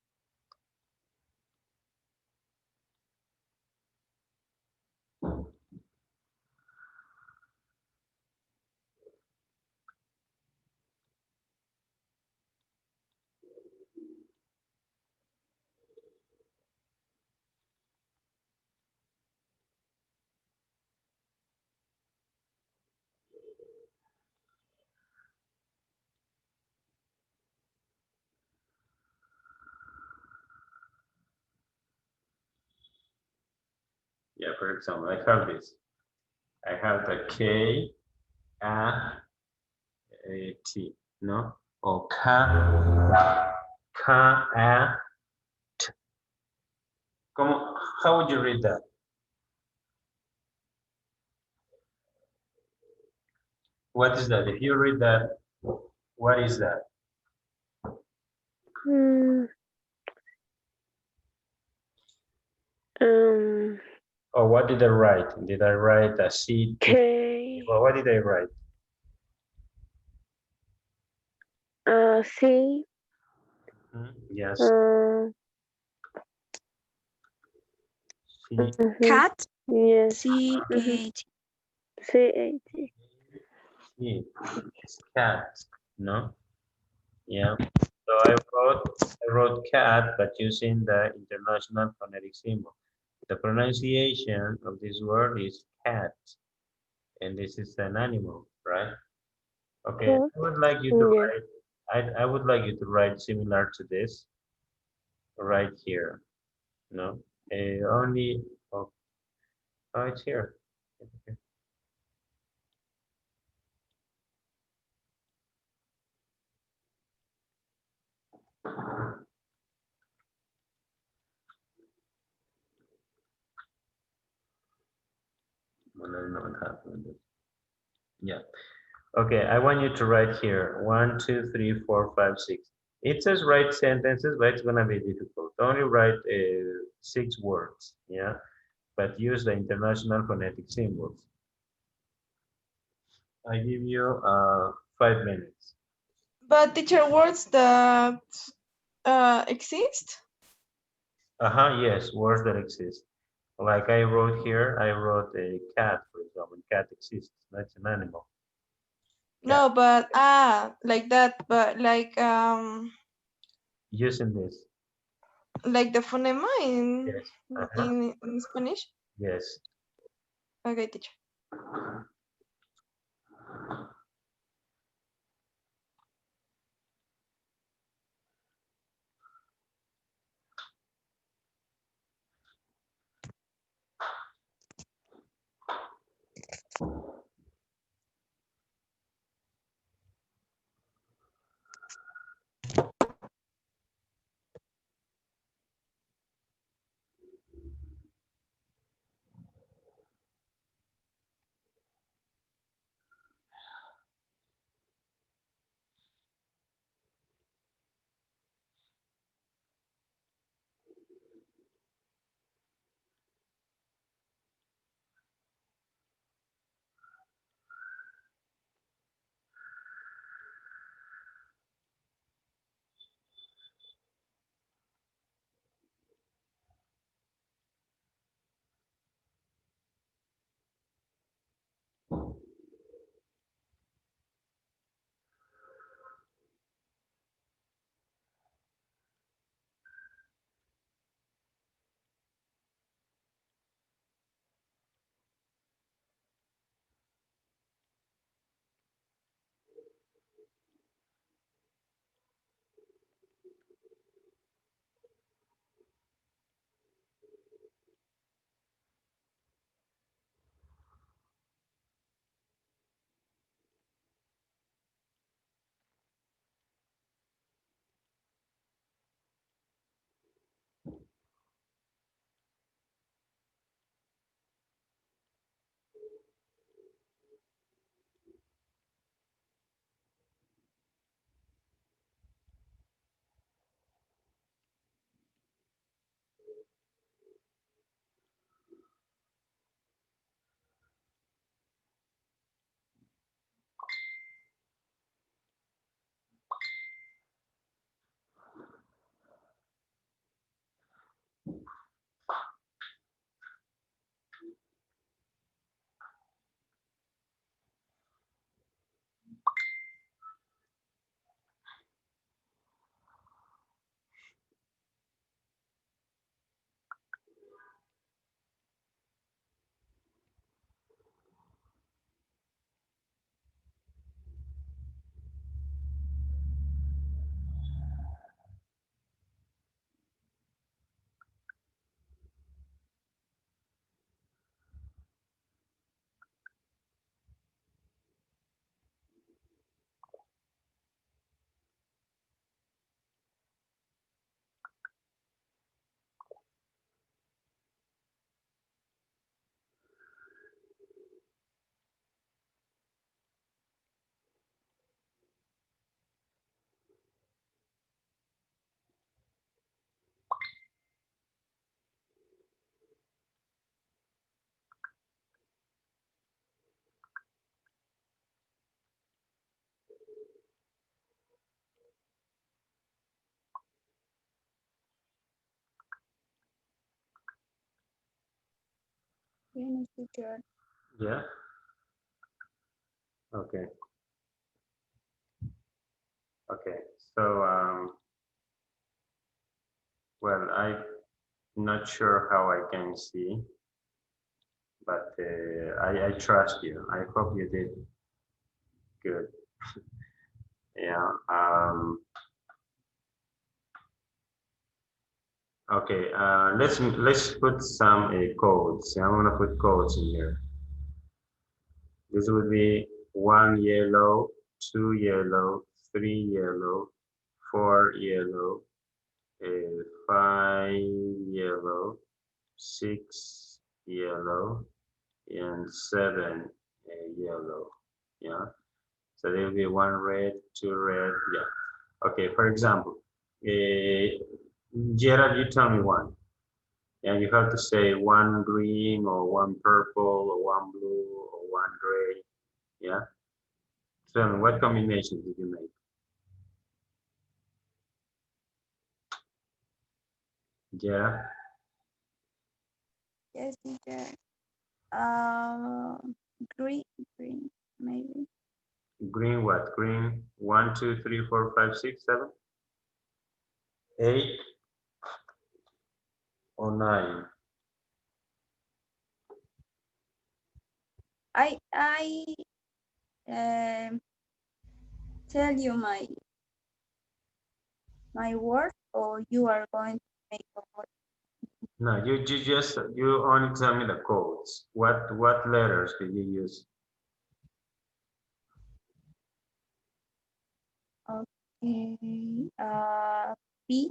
Yeah, for example, I have this. I have the K, A, T, no? Or K, A, T. How would you read that? What is that? If you read that, what is that? Mm, um, Or what did I write? Did I write a seed? K, Well, what did I write? C, Yes. uh, C, Cat, yes, C-A-T. C-A-T. C. It's cat. No? Yeah. So I wrote cat, but using the international phonetic symbol. The pronunciation of this word is cat, and this is an animal, right? Okay, Cat, I would like you to yes. write, I would like you to write similar to this right here. No? Only, oh, oh, it's here. Okay. Well, I don't know what happened. Yeah. Okay, I want you to write here 1, 2, 3, 4, 5, 6. It says write sentences, but it's gonna be difficult. Only write 6 words, yeah, but use the international phonetic symbols. I give you 5 minutes. But teacher, words that exist? Yes, words that exist. Like I wrote here, I wrote a cat, for example. Cat exists. That's an animal. Cat. No, but like that, but Using this. like the phonema Yes. in Spanish. Yes. Okay, teacher. Finish, teacher. Yeah. Okay. Okay. So well, I'm not sure how I can see, but I trust you. I hope you did good. Yeah. Okay. Let's put some codes. I'm gonna put codes in here. This would be 1 yellow, 2 yellow, 3 yellow, 4 yellow, 5 yellow, 6 yellow, and 7 yellow. Yeah. So there will be 1 red, 2 red. Yeah. Okay. For example, Gerard, you tell me one. And you have to say 1 green or 1 purple or 1 blue or 1 gray. Yeah. Tell me, what combination did you make? Yeah. Yes, teacher. Green, green, maybe. Green what? Green 1, 2, 3, 4, 5, 6, 7, 8, or 9? I tell you my word, or you are going to make a word. No, you only tell me the codes. What letters did you use? Okay. B.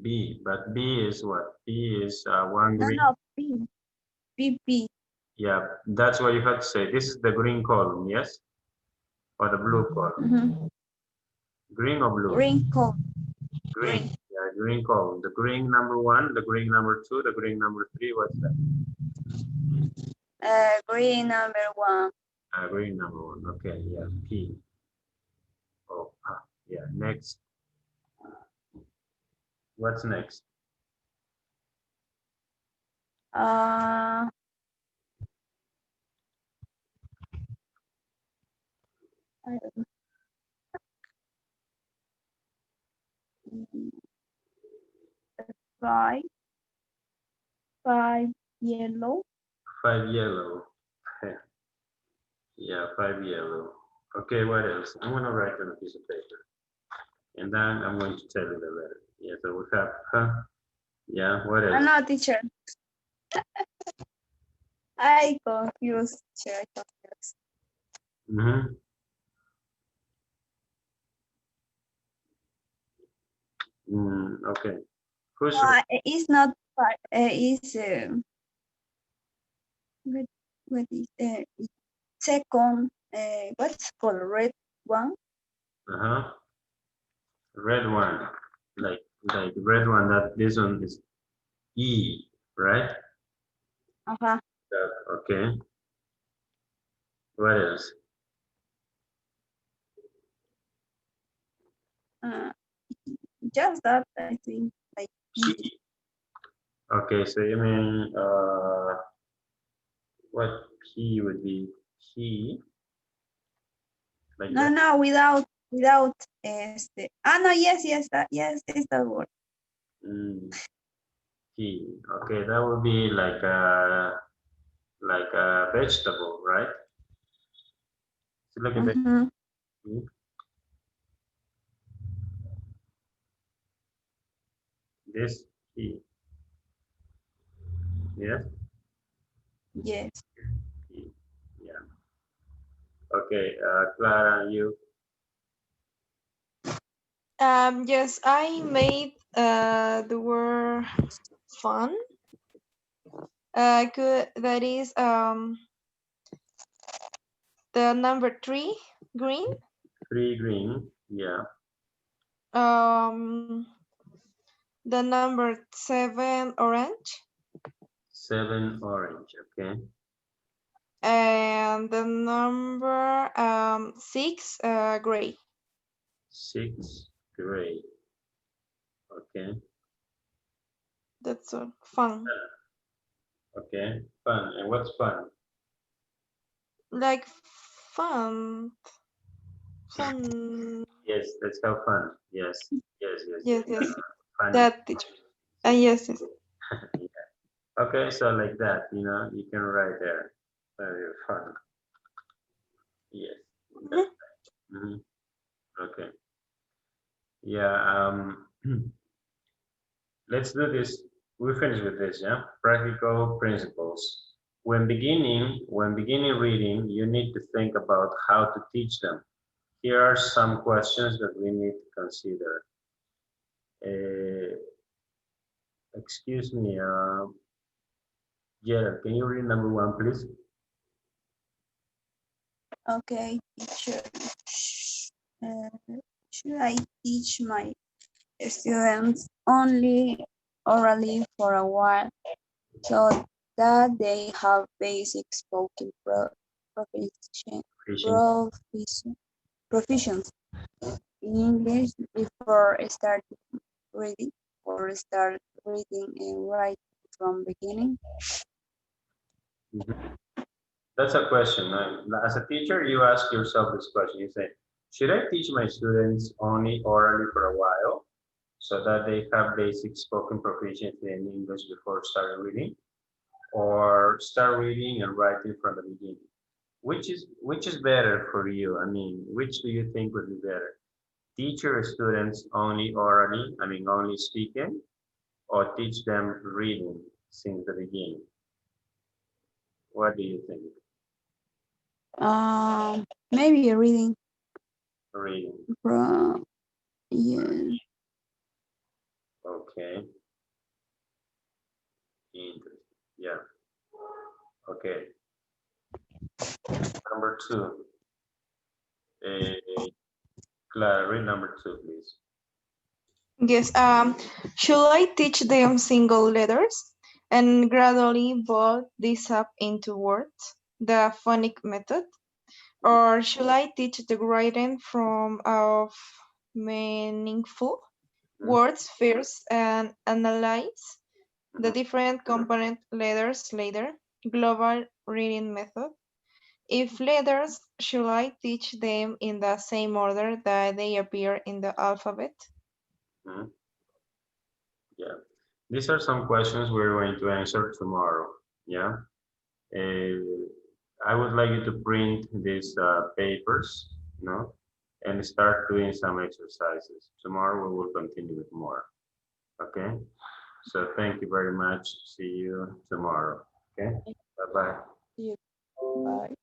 B, but B is what? B is 1 No, green. no, B. B, B. Yeah, that's what you have to say. This is the green column, yes? Or the blue column? Mm-hmm. Green or blue? Green code. Green. Green. Yeah, green column. The green number 1, the green number 2, the green number 3. What's that? Green number 1. Green number 1. Okay, yeah, P. Oh, yeah. Next. What's next? Uh, I don't know. 5. 5 yellow. 5 yellow. Yeah, 5 yellow. Okay, what else? I'm gonna write on a piece of paper, and then I'm going to tell you the letter. Yeah, so we have, yeah, what else? No, teacher. I confused, teacher. I confused. Mm-hmm. Okay. Who's It's not 5. It's what is second? What's called red one? uh-huh? Red one, like red one. That this one is E, right? Uh-huh. Okay. What else? Uh, just that I think like P. Okay, so you mean what P would be P? Like no, that? no, without este. No, yes, yes, it's that word. Mm, P. Okay, that would be like a vegetable, right? So like a Mm-hmm. vegetable. This P. Yeah. Yes. P. Yeah. Okay, Clara, you. Yes, I made the word fun. That is the number 3 green. 3 green. Yeah. Um, the number 7 orange, 7 orange. Okay. and the number 6 gray. 6 gray. Okay. That's all. Fun. Okay, fun. And what's fun? Like fun, fun. Yes, let's have fun. Yes, yes, yes, Yes, yes. yes. Funny. That teacher. Yes, yes. Yeah. Okay, so like that, you can write there. Very fun. Yes. Mhm. Mhm. Okay. Yeah. Let's do this. We finish with this, yeah? Practical principles. When beginning reading, you need to think about how to teach them. Here are some questions that we need to consider. Uh, excuse me, Gerald, can you read number one, please? Okay, teacher. Uh, should I teach my students only orally for a while so that they have basic spoken proficiency, Fishing. profici- proficiency in English before starting reading or start reading and writing from beginning? Mhm. That's a question. As a teacher, you ask yourself this question. You say, should I teach my students only orally for a while so that they have basic spoken proficiency in English before starting reading? Or start reading and writing from the beginning? Which is better for you? I mean, which do you think would be better? Teach your students only orally, I mean only speaking, or teach them reading since the beginning? What do you think? Maybe reading Reading. from, yeah. Okay. Interesting. Yeah. Okay. Number two. Uh, Clara, read number two, please. Yes. Should I teach them single letters and gradually build this up into words, the phonic method? Or should I teach the writing from of meaningful Mhm, words first and analyze the mhm. different component letters later? Global reading method. If letters, should I teach them in the same order that they appear in the alphabet? Mhm. Yeah. These are some questions we're going to answer tomorrow. Yeah. Uh, I would like you to print these papers, and start doing some exercises. Tomorrow we will continue with more. Okay. So thank you very much. See you tomorrow. Okay. Bye bye. You, bye.